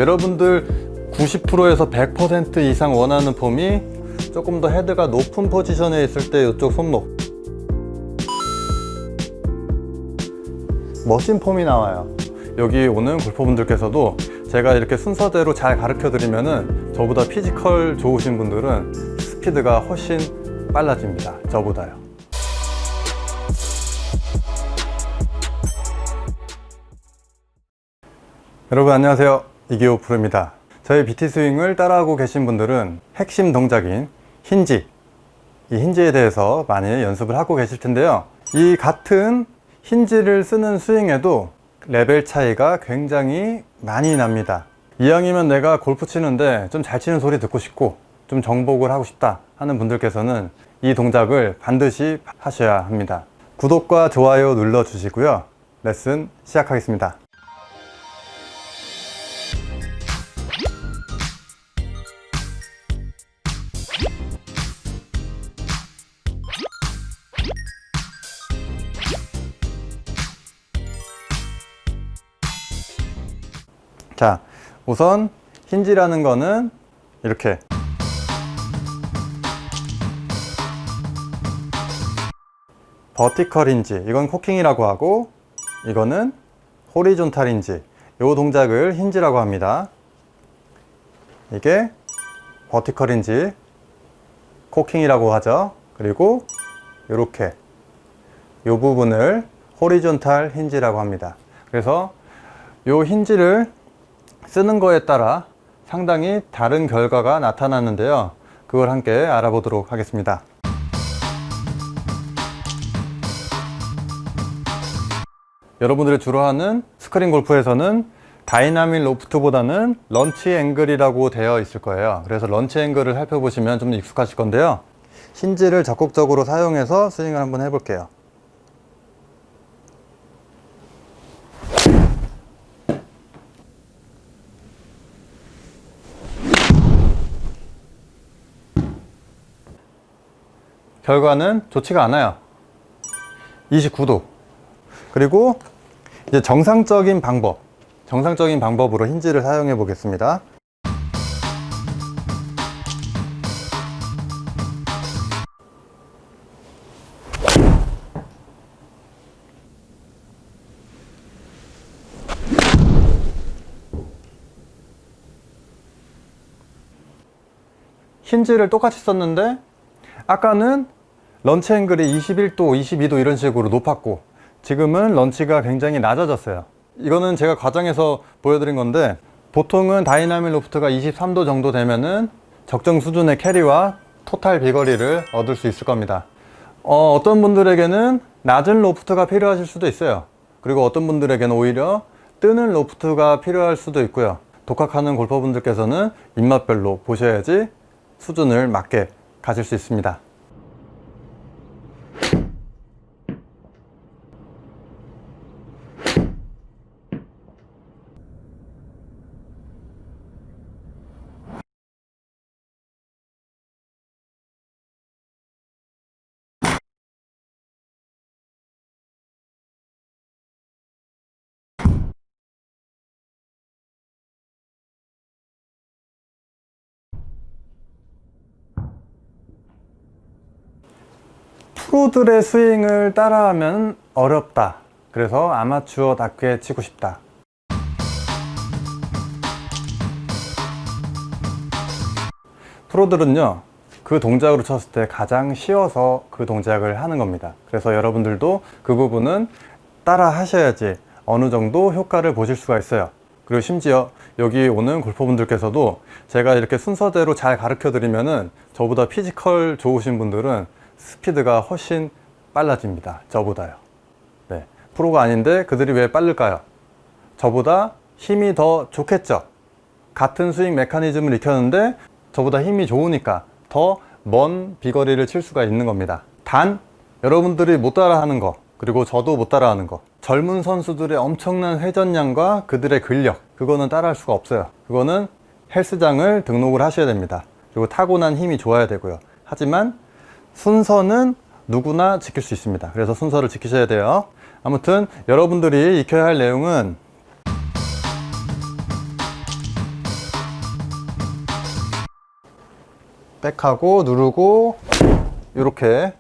여러분들 90%에서 100% 이상 원하는 폼이 조금 더 헤드가 높은 포지션에 있을 때 이쪽 손목 멋진 폼이 나와요. 여기 오는 골퍼분들께서도 제가 이렇게 순서대로 잘 가르쳐 드리면은 저보다 피지컬 좋으신 분들은 스피드가 훨씬 빨라집니다. 저보다요. 여러분 안녕하세요, 이기호 프로입니다. 저희 BT 스윙을 따라하고 계신 분들은 핵심 동작인 힌지, 이 힌지에 대해서 많이 연습을 하고 계실 텐데요. 이 같은 힌지를 쓰는 스윙에도 레벨 차이가 굉장히 많이 납니다. 이왕이면 내가 골프 치는데 좀 잘 치는 소리 듣고 싶고 좀 정복을 하고 싶다 하는 분들께서는 이 동작을 반드시 하셔야 합니다. 구독과 좋아요 눌러 주시고요. 레슨 시작하겠습니다. 자, 우선 힌지라는 거는 이렇게 버티컬 힌지, 이건 코킹이라고 하고 이거는 호리존탈 힌지, 이 동작을 힌지라고 합니다. 이게 버티컬 힌지, 코킹이라고 하죠. 그리고 이렇게 이 부분을 호리존탈 힌지라고 합니다. 그래서 이 힌지를 쓰는 거에 따라 상당히 다른 결과가 나타나는데요. 그걸 함께 알아보도록 하겠습니다. 여러분들이 주로 하는 스크린 골프에서는 다이나믹 로프트보다는 런치 앵글이라고 되어 있을 거예요. 그래서 런치 앵글을 살펴보시면 좀 익숙하실 건데요. 힌지를 적극적으로 사용해서 스윙을 한번 해볼게요. 결과는 좋지가 않아요. 29도. 그리고 이제 정상적인 방법으로 힌지를 사용해 보겠습니다. 힌지를 똑같이 썼는데 아까는 런치 앵글이 21도, 22도 이런 식으로 높았고 지금은 런치가 굉장히 낮아졌어요. 이거는 제가 과정에서 보여드린 건데 보통은 다이나믹 로프트가 23도 정도 되면은 적정 수준의 캐리와 토탈 비거리를 얻을 수 있을 겁니다. 어떤 분들에게는 낮은 로프트가 필요하실 수도 있어요. 그리고 어떤 분들에게는 오히려 뜨는 로프트가 필요할 수도 있고요. 독학하는 골퍼분들께서는 입맛별로 보셔야지 수준을 맞게 가질 수 있습니다. 프로들의 스윙을 따라하면 어렵다. 그래서 아마추어답게 치고 싶다. 프로들은요, 그 동작으로 쳤을 때 가장 쉬워서 그 동작을 하는 겁니다. 그래서 여러분들도 그 부분은 따라 하셔야지 어느 정도 효과를 보실 수가 있어요. 그리고 심지어 여기 오는 골퍼분들께서도 제가 이렇게 순서대로 잘 가르쳐 드리면은 저보다 피지컬 좋으신 분들은 스피드가 훨씬 빨라집니다. 저보다요. 네. 프로가 아닌데 그들이 왜 빠를까요? 저보다 힘이 더 좋겠죠. 같은 스윙 메커니즘을 익혔는데 저보다 힘이 좋으니까 더 먼 비거리를 칠 수가 있는 겁니다. 단 여러분들이 못 따라하는 거, 그리고 저도 못 따라하는 거, 젊은 선수들의 엄청난 회전량과 그들의 근력, 그거는 따라할 수가 없어요. 그거는 헬스장을 등록을 하셔야 됩니다. 그리고 타고난 힘이 좋아야 되고요. 하지만 순서는 누구나 지킬 수 있습니다. 그래서 순서를 지키셔야 돼요. 아무튼 여러분들이 익혀야 할 내용은 백하고 누르고 이렇게,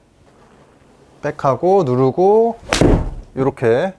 백하고 누르고 이렇게.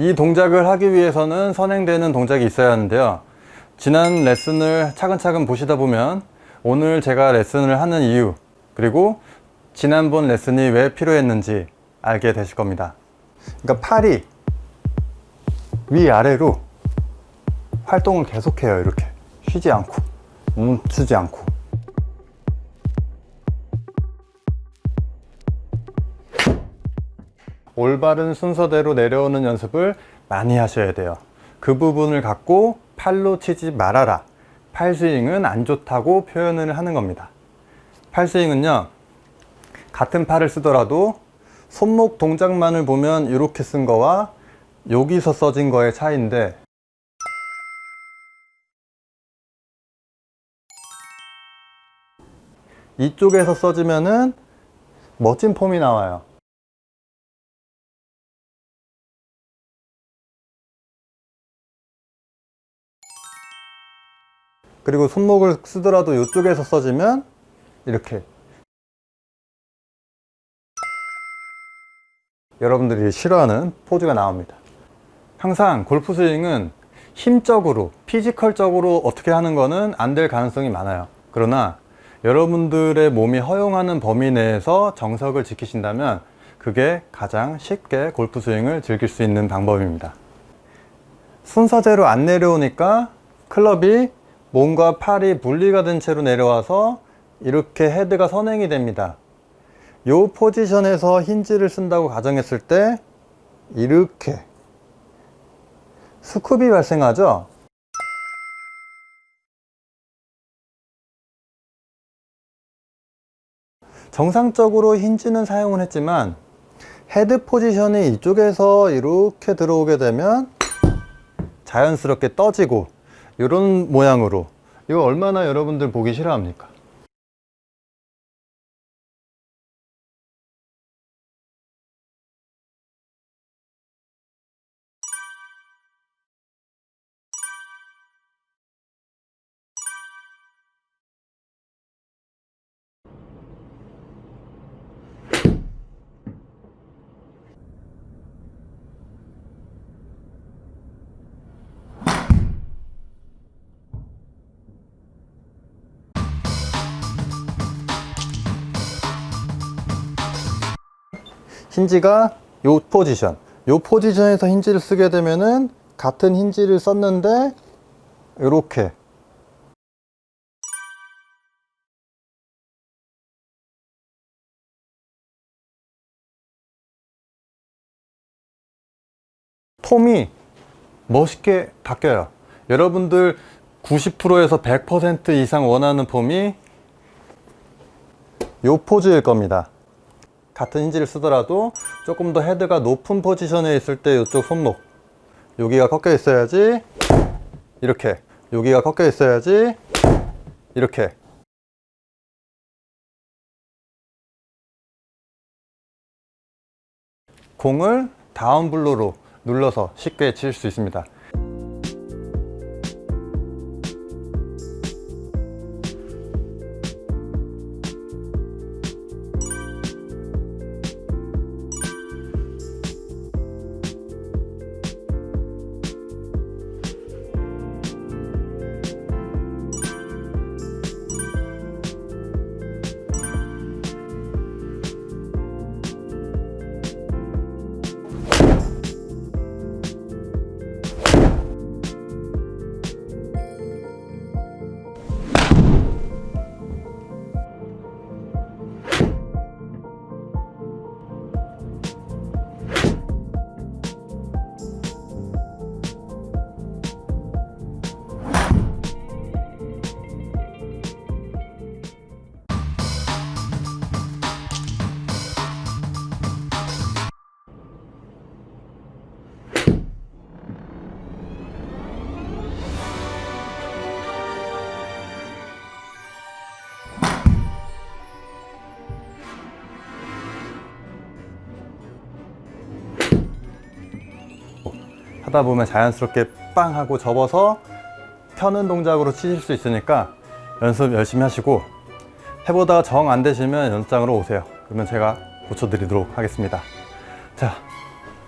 이 동작을 하기 위해서는 선행되는 동작이 있어야 하는데요. 지난 레슨을 차근차근 보시다 보면 오늘 제가 레슨을 하는 이유, 그리고 지난번 레슨이 왜 필요했는지 알게 되실 겁니다. 그러니까 팔이 위아래로 활동을 계속해요. 이렇게 쉬지 않고, 멈추지 않고. 올바른 순서대로 내려오는 연습을 많이 하셔야 돼요. 그 부분을 갖고 팔로 치지 말아라, 팔스윙은 안 좋다고 표현을 하는 겁니다. 팔스윙은요, 같은 팔을 쓰더라도 손목 동작만을 보면 이렇게 쓴 거와 여기서 써진 거의 차이인데, 이쪽에서 써지면은 멋진 폼이 나와요. 그리고 손목을 쓰더라도 이쪽에서 써지면 이렇게, 여러분들이 싫어하는 포즈가 나옵니다. 항상 골프 스윙은 힘적으로, 피지컬적으로 어떻게 하는 거는 안 될 가능성이 많아요. 그러나 여러분들의 몸이 허용하는 범위 내에서 정석을 지키신다면 그게 가장 쉽게 골프 스윙을 즐길 수 있는 방법입니다. 순서대로 안 내려오니까 클럽이 몸과 팔이 분리가 된 채로 내려와서 이렇게 헤드가 선행이 됩니다. 이 포지션에서 힌지를 쓴다고 가정했을 때 이렇게 스쿱이 발생하죠. 정상적으로 힌지는 사용을 했지만 헤드 포지션이 이쪽에서 이렇게 들어오게 되면 자연스럽게 떠지고 이런 모양으로, 이거 얼마나 여러분들 보기 싫어합니까? 힌지가 요 포지션에서 힌지를 쓰게 되면은 같은 힌지를 썼는데 이렇게 폼이 멋있게 바뀌어요. 여러분들 90%에서 100% 이상 원하는 폼이 요 포즈일 겁니다. 같은 힌지를 쓰더라도 조금 더 헤드가 높은 포지션에 있을 때 이쪽 손목, 여기가 꺾여 있어야지 이렇게, 여기가 꺾여 있어야지 이렇게. 공을 다운블로로 눌러서 쉽게 칠 수 있습니다. 하다 보면 자연스럽게 빵 하고 접어서 펴는 동작으로 치실 수 있으니까 연습 열심히 하시고, 해보다가 정 안 되시면 연습장으로 오세요. 그러면 제가 고쳐드리도록 하겠습니다. 자,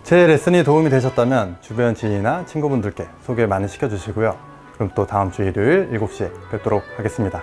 제 레슨이 도움이 되셨다면 주변 지인이나 친구분들께 소개 많이 시켜주시고요. 그럼 또 다음 주 일요일 7시에 뵙도록 하겠습니다.